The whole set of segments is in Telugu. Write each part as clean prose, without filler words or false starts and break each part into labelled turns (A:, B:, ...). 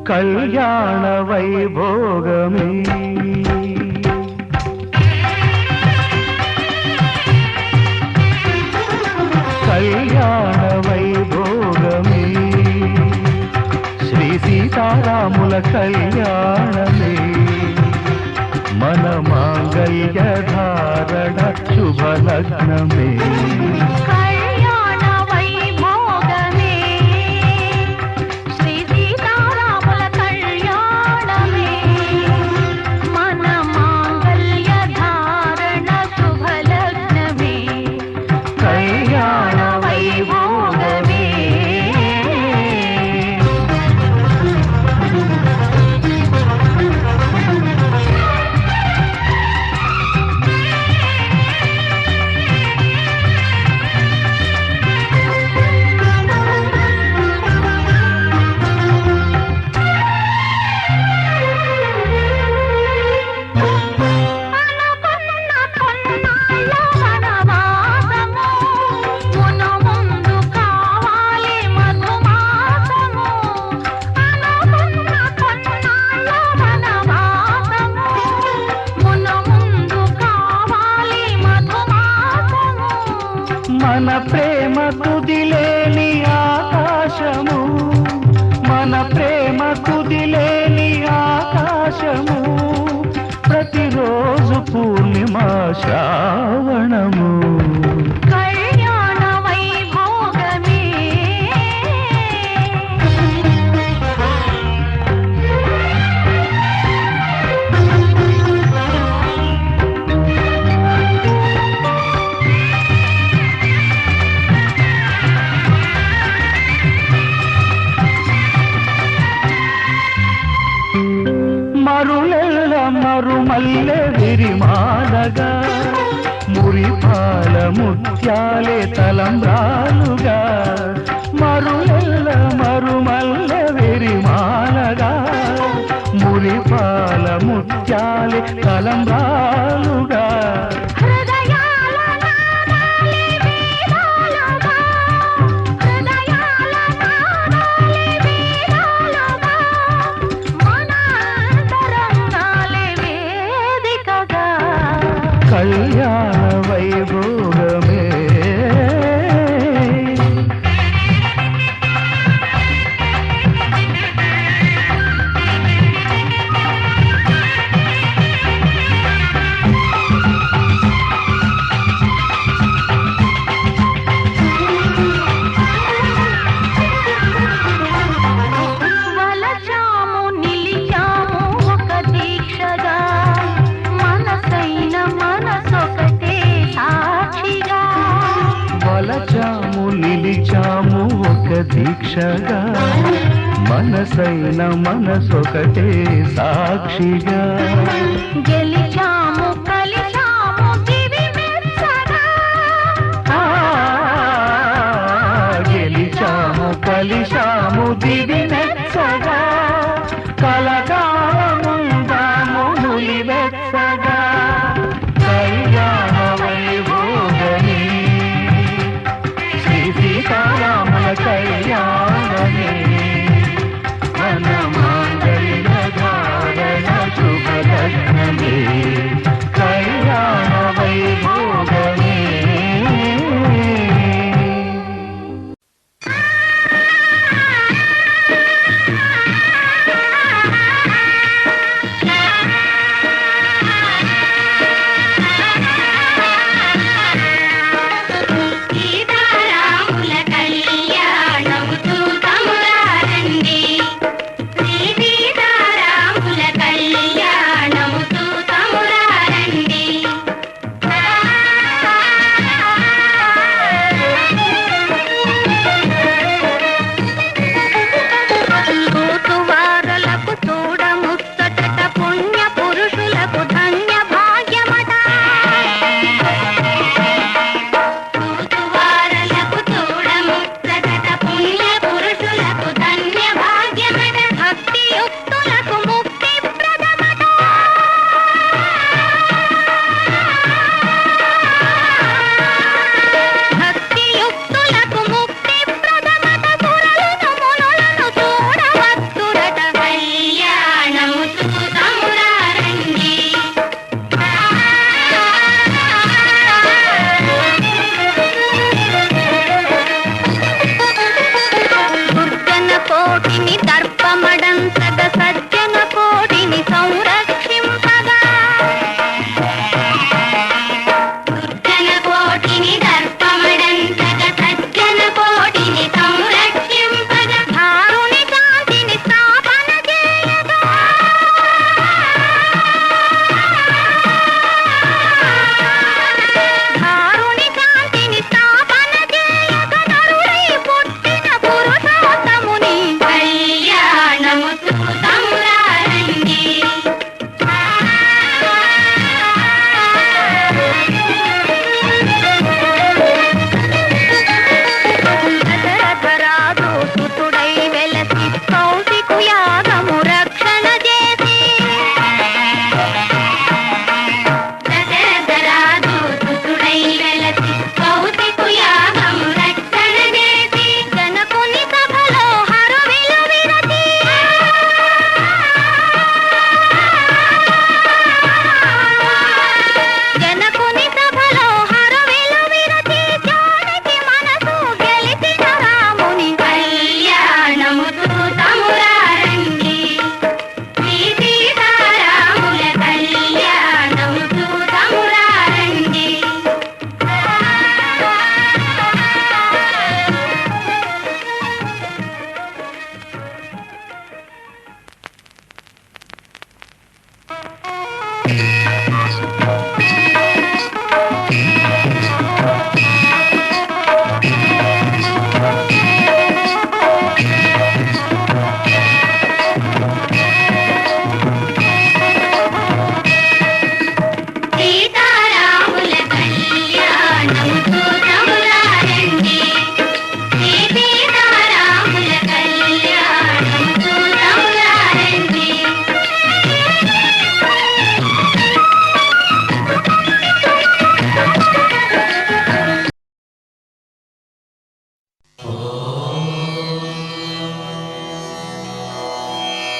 A: కళ్యాణ వైభోగమే కళ్యాణ వైభోగమే శ్రీ సీతారాముల కళ్యాణమే మన మాంగళ్య ధారణ శుభలగ్నమే మన ప్రేమ కుదిలేని ఆకాశము మన ప్రేమ కుదిలేని ఆకాశము ప్రతిరోజు పూర్ణిమ శ్రావణము మరులెల్ల మరుమల్లె విరిమాలగా మురిపాల ముత్యాలే తలంబ్రాలుగా మరులెల్ల మరుమల్లె విరిమాలగా మురిపాల ముత్యాలే తలంబ్రాలుగా కళ్యాణ వైభోగమే వలచాము నిలిచాము ఒక దీక్షగా మనసైన మనసొకటే సాక్షిగా
B: గెలిచాము కలిచాము దివి మెచ్చగా
A: గెలిచాము కలిశాము దివి మెచ్చగా కలకాలముందాము నులివెచ్చగా కళ్యాణ వైభోగమే సీతారాముల కళ్యాణమే మన మాంగళ్య ధారణ శుభలగ్నమే కళ్యాణ వైభోగమే
B: కోటిని దర్పమడంతగ సజ్జన కోటిని సంరక్షింపగా దుర్జన కోటిని దర్పమడంతగ సజ్జన కోటిని సంరక్షింపగా ధారుని కాంతిని స్థాపన చేయగా ధారుని కాంతిని స్థాపన చేయగా నరుడై పుట్టిన పురుషోత్తముని కళ్యాణము చూతమురారండి. దశరథరాజు సుతుడై వెలసి కౌశికు యాగము రక్షణ చేసి దశరథరాజు సుతుడై వెలసి కౌశికు యాగము రక్షణ చేసి జనకుని సభలో హరువిలు విరచి జనకుని సభలో హరువిలు విరచి జానకి మనసు గెలిచిన రాముని కళ్యాణము చూతమురారండి. శ్రీ సీతారాముల కళ్యాణము చూతమురారండి. సీతారాముల కళ్యాణము చూతమురారండి. శ్రీ సీతారాముల కళ్యాణము చూతమురారండి.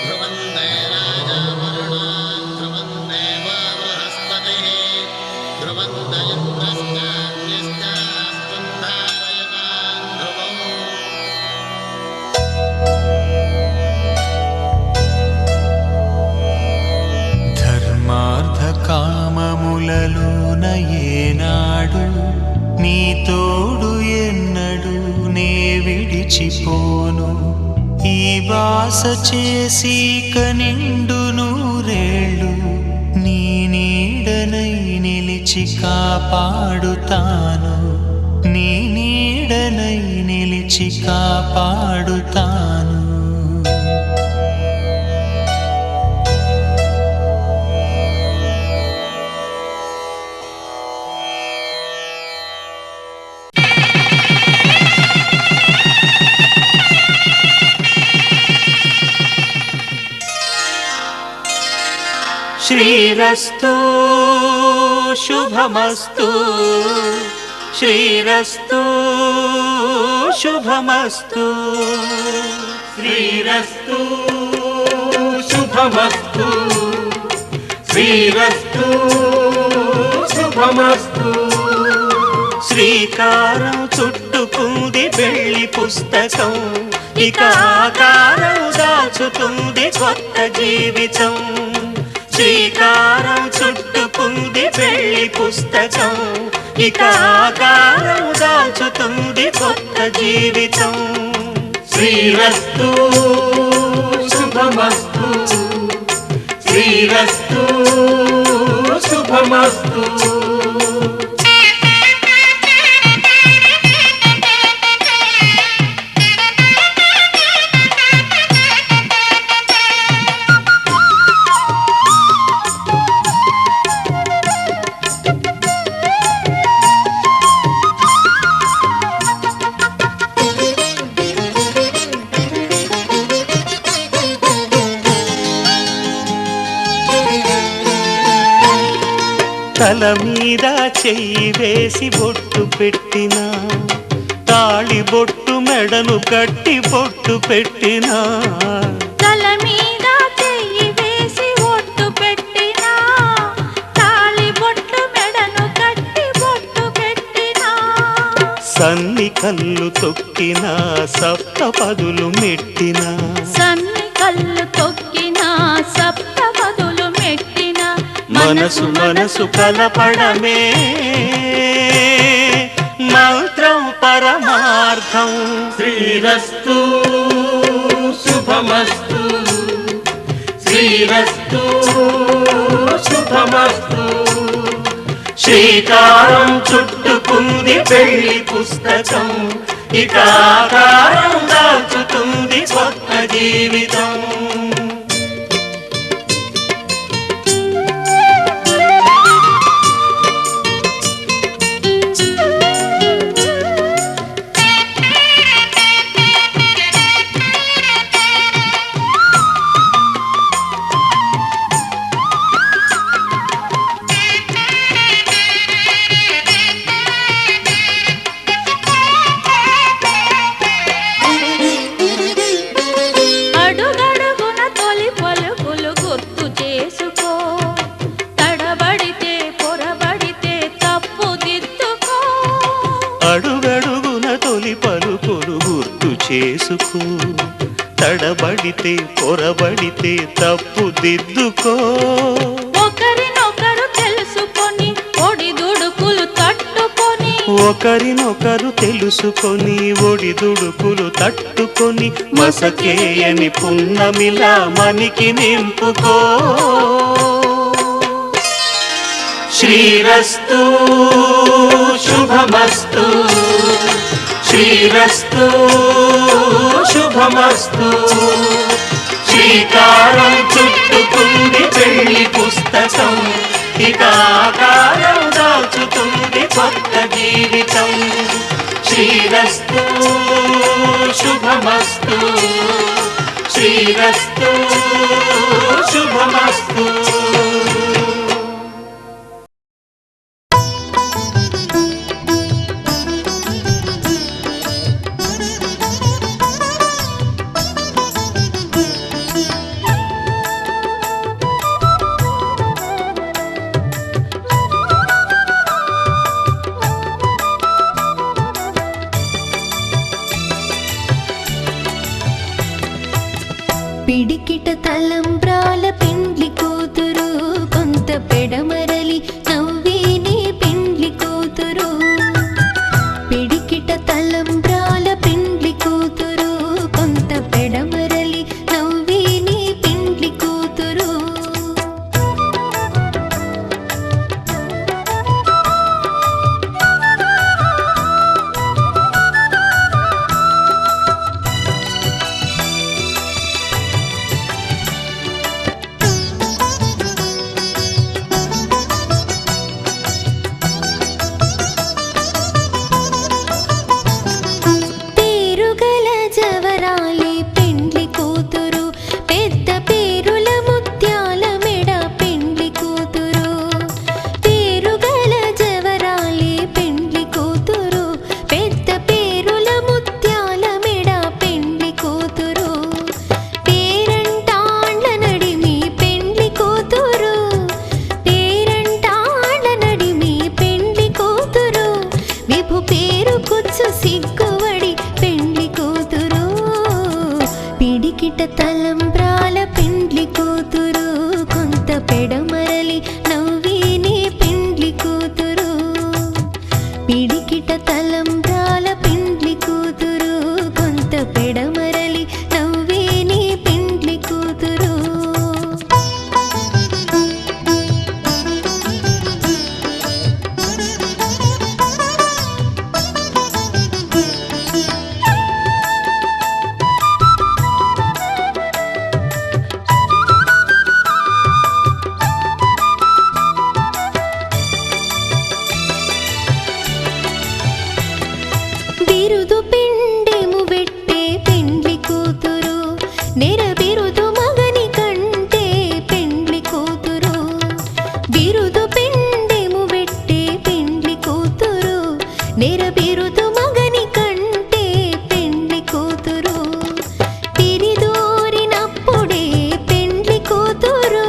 C: ध्रुवन्ते राजावरुणान् ध्रुवन्ते वा बृहस्पतिः ध्रुवन्त इन्द्रश्चान्यश्चास्तुं धारयतान् ध्रुवम्
A: ధర్మార్థకామములలోన ఏనాడు నీ తోడు ఎన్నడు నే విడిచిపోను ఈ బాస చేసి కనిండు నూరేళ్ళు నీ నీడనై నిలిచి కాపాడుతాను నీ నీడనై నిలిచి కాపాడుతాను. శ్రీరస్తు శుభమస్తు శ్రీరస్తు శుభమస్తు శ్రీరస్తు శుభమస్తు శ్రీరస్తు శుభమస్తు. శ్రీకారం చుట్టుకుంది పెళ్లి పుస్తకం ఇక ఆకారం దాచుతుంది కొత్త జీవితం. శ్రీకారం చుట్టుకుంది పెళ్లి పుస్తకం ఇక ఆకారం దాచుతుంది కొత్త జీవితం. శ్రీరస్తు శుభమస్తు శ్రీరస్తు శుభమస్తు. తల మీద చెయ్యి వేసి బొట్టు పెట్టినా తాళి బొట్టు మెడను కట్టి బొట్టు పెట్టినా
B: తల మీద చెయ్యి వేసి ఒట్టు పెట్టినా తాళి బొట్టు మెడను కట్టి బొట్టు పెట్టినా
A: సన్ని కళ్ళు తొక్కిన సప్తపదులు మెట్టిన
B: సన్ని కళ్ళు తొక్కిన సప్తపదులు మెట్టిన
A: మనసు మనసు కలపడమే మంత్రం పరమార్థం.
C: శ్రీరస్తు శుభమస్తు శ్రీరస్తు శుభమస్తు.
A: శ్రీకారం చుట్టుకుంది పెళ్లి పుస్తకం, ఇక ఆకారం దాచుతుంది కొత్త జీవితం.
B: అడుగడుగున తొలి పలుకులు గుర్తు చేసుకో, తడబడితే పొరబడితే తప్పు దిద్దుకో.
A: అడుగడుగున తొలి పలుకులు గుర్తు చేసుకో, తడబడితే పొరబడితే తప్పు దిద్దుకో.
B: ఒకరినొకరు తెలుసుకొని ఒడిదుడుకులు తట్టుకొని,
A: ఒకరినొకరు తెలుసుకొని ఒడిదుడుకులు తట్టుకొని మసకేయని పున్నమిలా మనికి నింపుకో. శ్రీరస్తు శుభమస్తు శ్రీరస్తు శుభమస్తు. శ్రీకారం చుట్టుకుంది పెళ్లి పుస్తకం, ఇక ఆకారం దాచుతుంది కొత్త జీవితం. శ్రీరస్తు శుభమస్తు శ్రీరస్తు శుభమస్తు.
D: పిడికిట తలంబ్రాల పెండ్లి కూతురు, కొంత పెడమరలి నవ్వేనే పెండ్లి కూతురు. పిడికిట తలంబ్రాల పెండ్లి కూతురు, కొంత పెడమరలి నవ్వేనే పెండ్లి కూతురు. పేరుగల జవరాలే పెండ్లి కూతురు, పెద్ద పేరుల ముత్యాల మెడ పెండ్లి కూతురు. పేరుగల జవరాలే పెండ్లి కూతురు, పెద్ద పేరుల ముత్యాల మెడ పెండ్లి కూతురు. పేరంటాండ్ల నడిమి పెండ్లి కూతురు, పేరంటాండ్ల నడిమి పెండ్లి కూతురు. విభు పేరు కుచ్చు సిగ్గువడి పెండ్లి కూతురు. పిడికిట తలంబ్రాల పెండ్లి కూతురు, కొంత పెడమరలి నవ్వేనే పెండ్లి కూతురు. పిడికిట తలంబ్రాల పెండ్లి కూతురు, కొంత పెడమరలి నవ్వేనే పెండ్లి కూతురు. బిరుదు పిండెము వెట్టే పెండ్లి కూతురు, నెర బిరుదు మగని కంటే పెండ్లి కూతురు. బిరుదు పిండెము వెట్టే పెండ్లి కూతురు, నెర బిరుదు మగని కంటే పెండ్లి కూతురు. పిరిదూరినప్పుడే పెండ్లి కూతురు,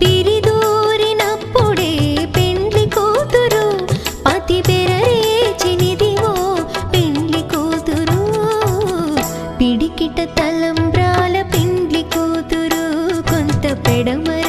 D: పిరిదూరినప్పుడే పెండ్లి కూతురు. పతి బెరరేచినిదివో ఎడమ